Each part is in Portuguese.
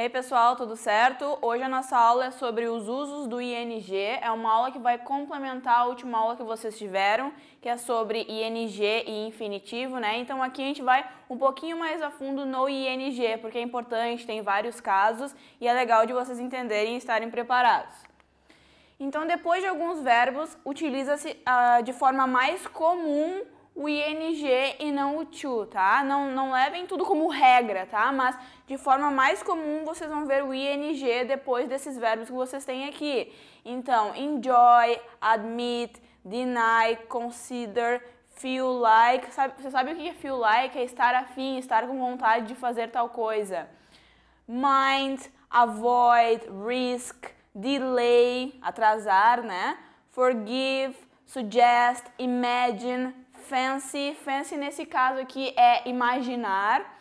aí pessoal, tudo certo? Hoje a nossa aula é sobre os usos do ING, é uma aula que vai complementar a última aula que vocês tiveram, que é sobre ING e infinitivo, né? Então aqui a gente vai um pouquinho mais a fundo no ING, porque é importante, tem vários casos e é legal de vocês entenderem e estarem preparados. Então depois de alguns verbos, utiliza-se de forma mais comum o ING e não o to, tá? Não levem tudo como regra, tá? Mas de forma mais comum vocês vão ver o ING depois desses verbos que vocês têm aqui. Então, enjoy, admit, deny, consider, feel like. Você sabe o que é feel like? É estar afim, estar com vontade de fazer tal coisa. Mind, avoid, risk, delay, atrasar, né? Forgive, suggest, imagine, fancy. Fancy nesse caso aqui é imaginar.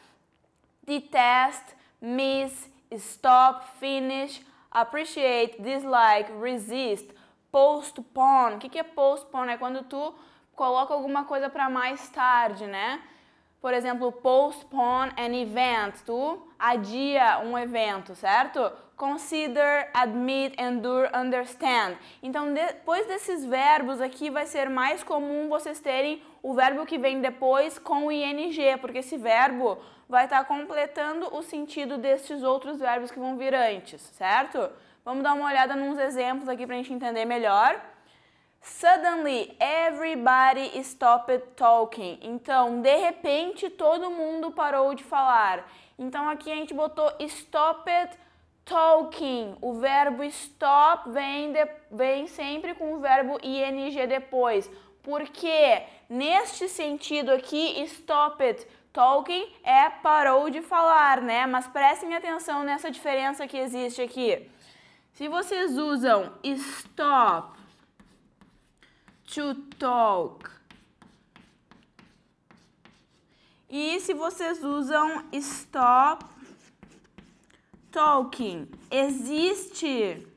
Detest, miss, stop, finish, appreciate, dislike, resist, postpone. O que é postpone? É quando tu coloca alguma coisa para mais tarde, né? Por exemplo, postpone an event. Tu adia um evento, certo? Consider, admit, endure, understand. Então, depois desses verbos aqui, vai ser mais comum vocês terem o verbo que vem depois com o ING, porque esse verbo vai estar completando o sentido destes outros verbos que vão vir antes, certo? Vamos dar uma olhada nos exemplos aqui para a gente entender melhor. Suddenly, everybody stopped talking. Então, de repente, todo mundo parou de falar. Então, aqui a gente botou stopped talking. O verbo stop vem sempre com o verbo ing depois. Porque, neste sentido aqui, stopped talking é parou de falar, né? Mas prestem atenção nessa diferença que existe aqui. Se vocês usam stop to talk. E se vocês usam stop talking, existe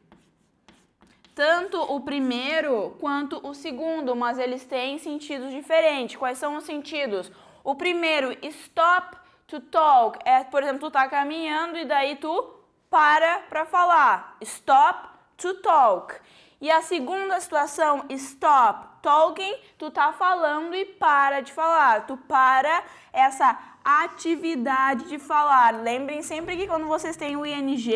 tanto o primeiro quanto o segundo, mas eles têm sentidos diferentes. Quais são os sentidos? O primeiro, stop to talk, é, por exemplo, tu tá caminhando e daí tu para falar. Stop to talk. E a segunda situação, stop talking, tu tá falando e para de falar. Tu para essa atividade de falar. Lembrem sempre que quando vocês têm o ING,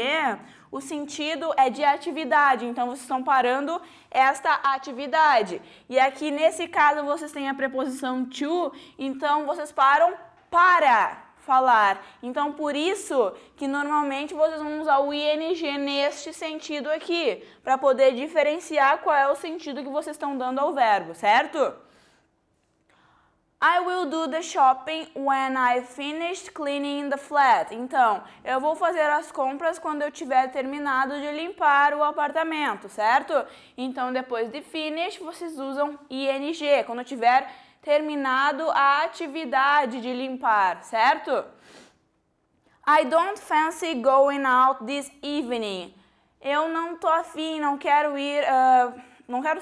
o sentido é de atividade. Então, vocês estão parando esta atividade. E aqui, nesse caso, vocês têm a preposição to, então vocês param para falar. Então, por isso que normalmente vocês vão usar o ING neste sentido aqui, para poder diferenciar qual é o sentido que vocês estão dando ao verbo, certo? I will do the shopping when I finished cleaning the flat. Então, eu vou fazer as compras quando eu tiver terminado de limpar o apartamento, certo? Então, depois de finish, vocês usam ING, quando eu tiver terminado a atividade de limpar, certo? I don't fancy going out this evening. Eu não tô afim, não quero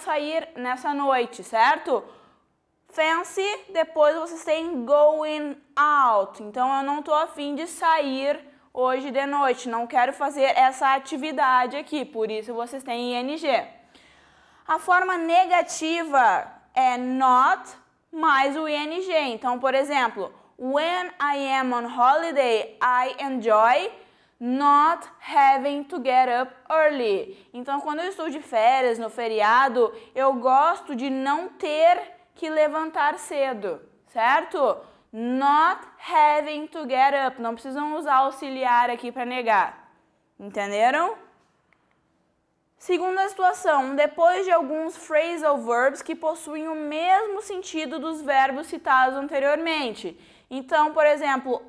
sair nessa noite, certo? Fancy, depois vocês têm going out. Então, eu não tô afim de sair hoje de noite, não quero fazer essa atividade aqui, por isso vocês têm ING. A forma negativa é not mais o ING. Então, por exemplo, when I am on holiday, I enjoy not having to get up early. Então, quando eu estou de férias, no feriado, eu gosto de não ter que levantar cedo, certo? Not having to get up. Não precisam usar auxiliar aqui para negar. Entenderam? Segunda situação, depois de alguns phrasal verbs que possuem o mesmo sentido dos verbos citados anteriormente. Então, por exemplo,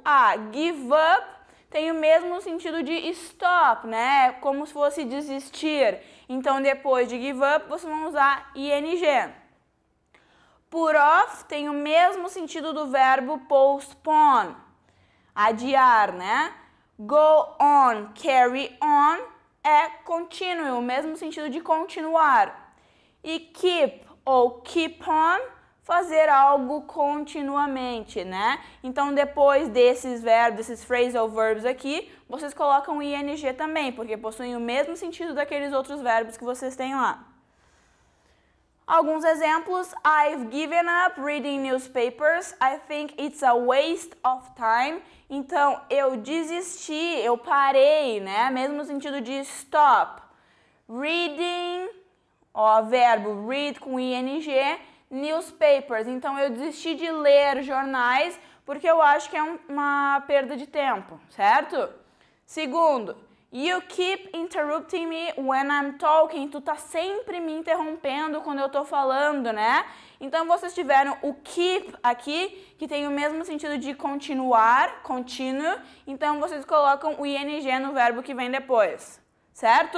give up tem o mesmo sentido de stop, né? Como se fosse desistir. Então, depois de give up, vocês vão usar ing. Put off tem o mesmo sentido do verbo postpone, adiar, né? Go on, carry on é contínuo, o mesmo sentido de continuar. E keep ou keep on fazer algo continuamente, né? Então, depois desses verbos, desses phrasal verbs aqui, vocês colocam ing também, porque possuem o mesmo sentido daqueles outros verbos que vocês têm lá. Alguns exemplos: I've given up reading newspapers. I think it's a waste of time. Então, eu desisti, eu parei, né? Mesmo sentido de stop. Reading, ó, verbo read com ing, newspapers. Então, eu desisti de ler jornais porque eu acho que é uma perda de tempo, certo? Segundo, you keep interrupting me when I'm talking. Tu tá sempre me interrompendo quando eu tô falando, né? Então, vocês tiveram o keep aqui, que tem o mesmo sentido de continuar, continue. Então, vocês colocam o ing no verbo que vem depois, certo?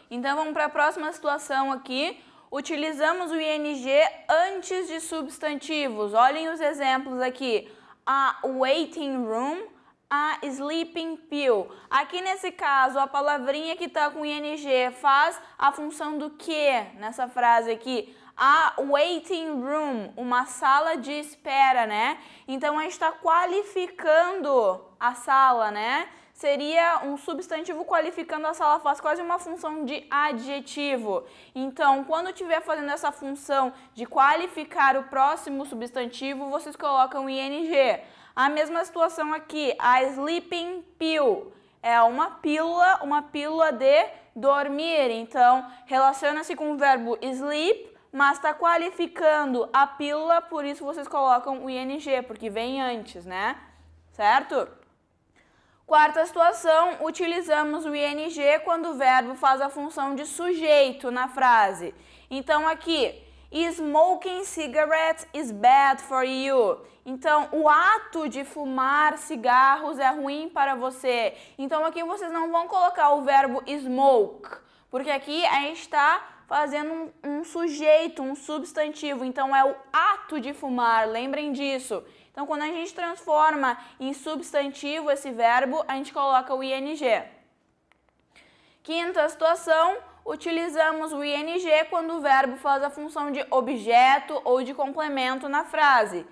Então, vamos para a próxima situação aqui. Utilizamos o ing antes de substantivos. Olhem os exemplos aqui. A waiting room, a sleeping pill. Aqui nesse caso, a palavrinha que está com ing faz a função do que nessa frase aqui? A waiting room, uma sala de espera, né? Então, a gente está qualificando a sala, né? Seria um substantivo qualificando a sala, faz quase uma função de adjetivo. Então, quando estiver fazendo essa função de qualificar o próximo substantivo, vocês colocam ing. A mesma situação aqui, a sleeping pill é uma pílula de dormir. Então, relaciona-se com o verbo sleep, mas está qualificando a pílula, por isso vocês colocam o ing, porque vem antes, né? Certo? Quarta situação, utilizamos o ing quando o verbo faz a função de sujeito na frase. Então, aqui, smoking cigarettes is bad for you. Então, o ato de fumar cigarros é ruim para você. Então, aqui vocês não vão colocar o verbo smoke, porque aqui a gente está fazendo um sujeito, um substantivo. Então, é o ato de fumar, lembrem disso. Então, quando a gente transforma em substantivo esse verbo, a gente coloca o ing. Quinta situação, utilizamos o ing quando o verbo faz a função de objeto ou de complemento na frase.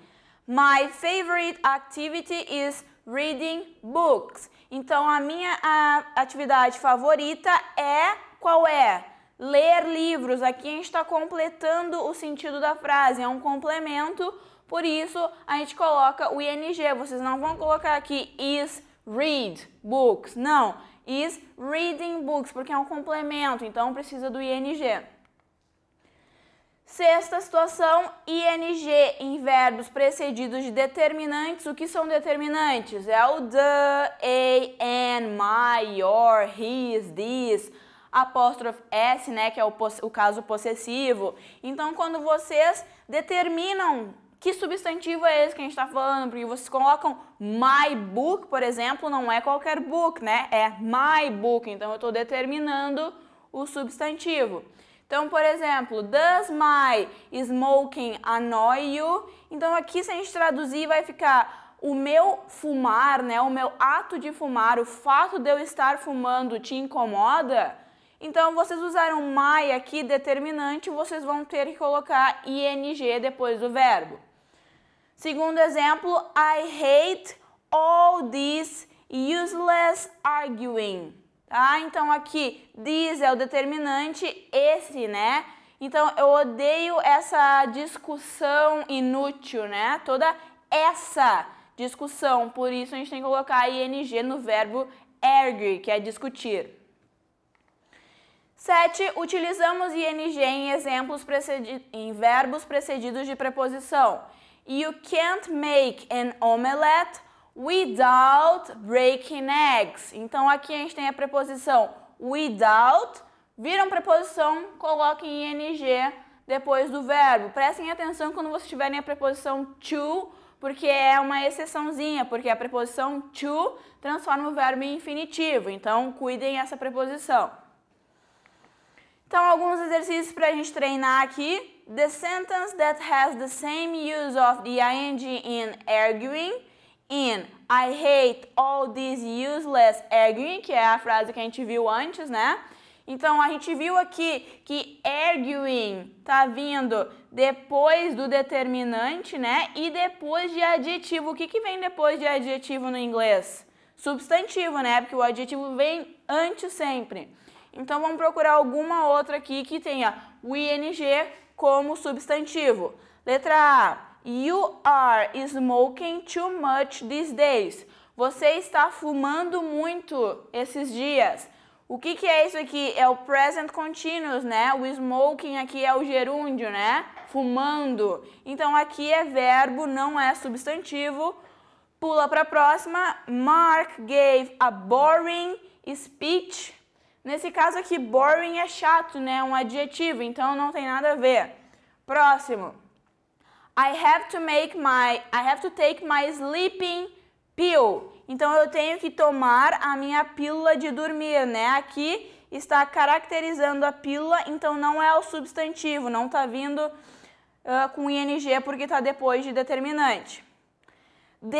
My favorite activity is reading books. Então, a minha atividade favorita é, qual é? Ler livros. Aqui a gente está completando o sentido da frase, é um complemento. Por isso, a gente coloca o ing. Vocês não vão colocar aqui is read books. Não, is reading books, porque é um complemento, então precisa do ing. Sexta situação, ing em verbos precedidos de determinantes. O que são determinantes? É o the, a, an, my, your, his, this, apóstrofe s, né, que é o caso possessivo. Então, quando vocês determinam que substantivo é esse que a gente está falando, porque vocês colocam my book, por exemplo, não é qualquer book, né? É my book, então eu estou determinando o substantivo. Então, por exemplo, does my smoking annoy you? Então, aqui se a gente traduzir vai ficar o meu fumar, né? O meu ato de fumar, o fato de eu estar fumando te incomoda? Então, vocês usaram my aqui, determinante, vocês vão ter que colocar ing depois do verbo. Segundo exemplo, I hate all this useless arguing. Tá? Então, aqui, this é o determinante, esse, né? Então, eu odeio essa discussão inútil, né? Toda essa discussão, por isso a gente tem que colocar ing no verbo argue, que é discutir. 7. Utilizamos ing em exemplos em verbos precedidos de preposição. You can't make an omelette without breaking eggs. Então, aqui a gente tem a preposição without, viram preposição, coloquem ing depois do verbo. Prestem atenção quando vocês tiverem a preposição to, porque é uma exceçãozinha, porque a preposição to transforma o verbo em infinitivo. Então, cuidem essa preposição. Então, alguns exercícios para a gente treinar aqui. The sentence that has the same use of the ing in arguing, in I hate all this useless arguing, que é a frase que a gente viu antes, né? Então, a gente viu aqui que arguing tá vindo depois do determinante, né? E depois de adjetivo. O que vem depois de adjetivo no inglês? Substantivo, né? Porque o adjetivo vem antes sempre. Então, vamos procurar alguma outra aqui que tenha o ing como substantivo. Letra A. You are smoking too much these days. Você está fumando muito esses dias. O que é isso aqui? É o present continuous, né? O smoking aqui é o gerúndio, né? Fumando. Então, aqui é verbo, não é substantivo. Pula para a próxima. Mark gave a boring speech. Nesse caso aqui, boring é chato, né? Um adjetivo, então não tem nada a ver. Próximo. I have to take my sleeping pill. Então eu tenho que tomar a minha pílula de dormir, né? Aqui está caracterizando a pílula, então não é o substantivo, não está vindo com ing porque está depois de determinante. D.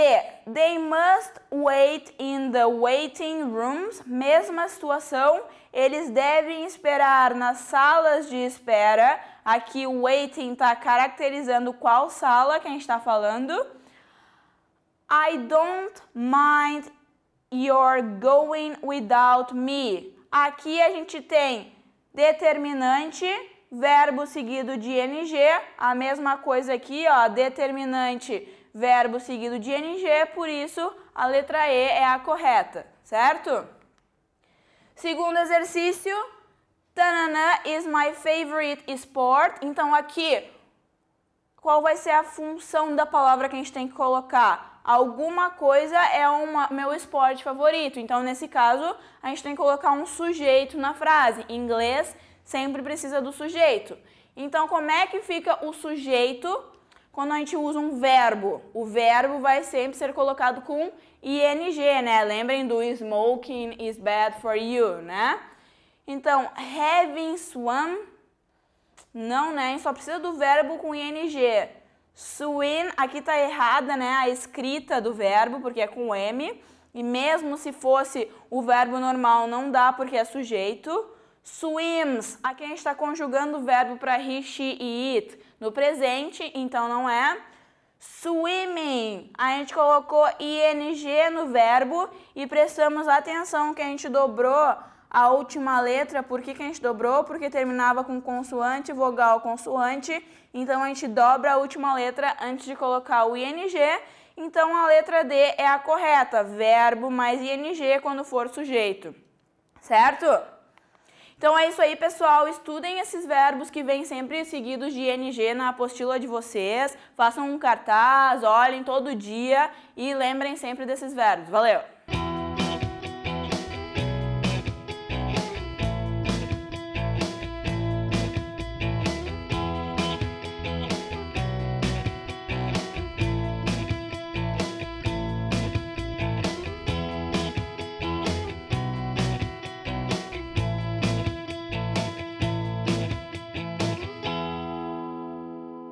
They must wait in the waiting rooms. Mesma situação, eles devem esperar nas salas de espera. Aqui o waiting está caracterizando qual sala que a gente está falando. I don't mind your going without me. Aqui a gente tem determinante, verbo seguido de ing. A mesma coisa aqui, ó, determinante, verbo seguido de ing, por isso a letra E é a correta, certo? Segundo exercício, tanana is my favorite sport. Então aqui, qual vai ser a função da palavra que a gente tem que colocar? Alguma coisa é meu esporte favorito. Então nesse caso, a gente tem que colocar um sujeito na frase. Em inglês, sempre precisa do sujeito. Então como é que fica o sujeito quando a gente usa um verbo? O verbo vai sempre ser colocado com ing, né? Lembrem do smoking is bad for you, né? Então, having swum, não, né? A gente só precisa do verbo com ing. Swim, aqui tá errada, né? A escrita do verbo, porque é com M. E mesmo se fosse o verbo normal, não dá porque é sujeito. Swims, aqui a gente está conjugando o verbo para he, she e it no presente, então não é. Swimming, a gente colocou ing no verbo e prestamos atenção que a gente dobrou a última letra. Por que a gente dobrou? Porque terminava com consoante, vogal, consoante. Então a gente dobra a última letra antes de colocar o ing. Então a letra D é a correta, verbo mais ing quando for sujeito, certo? Então é isso aí, pessoal. Estudem esses verbos que vêm sempre seguidos de ing na apostila de vocês. Façam um cartaz, olhem todo dia e lembrem sempre desses verbos. Valeu!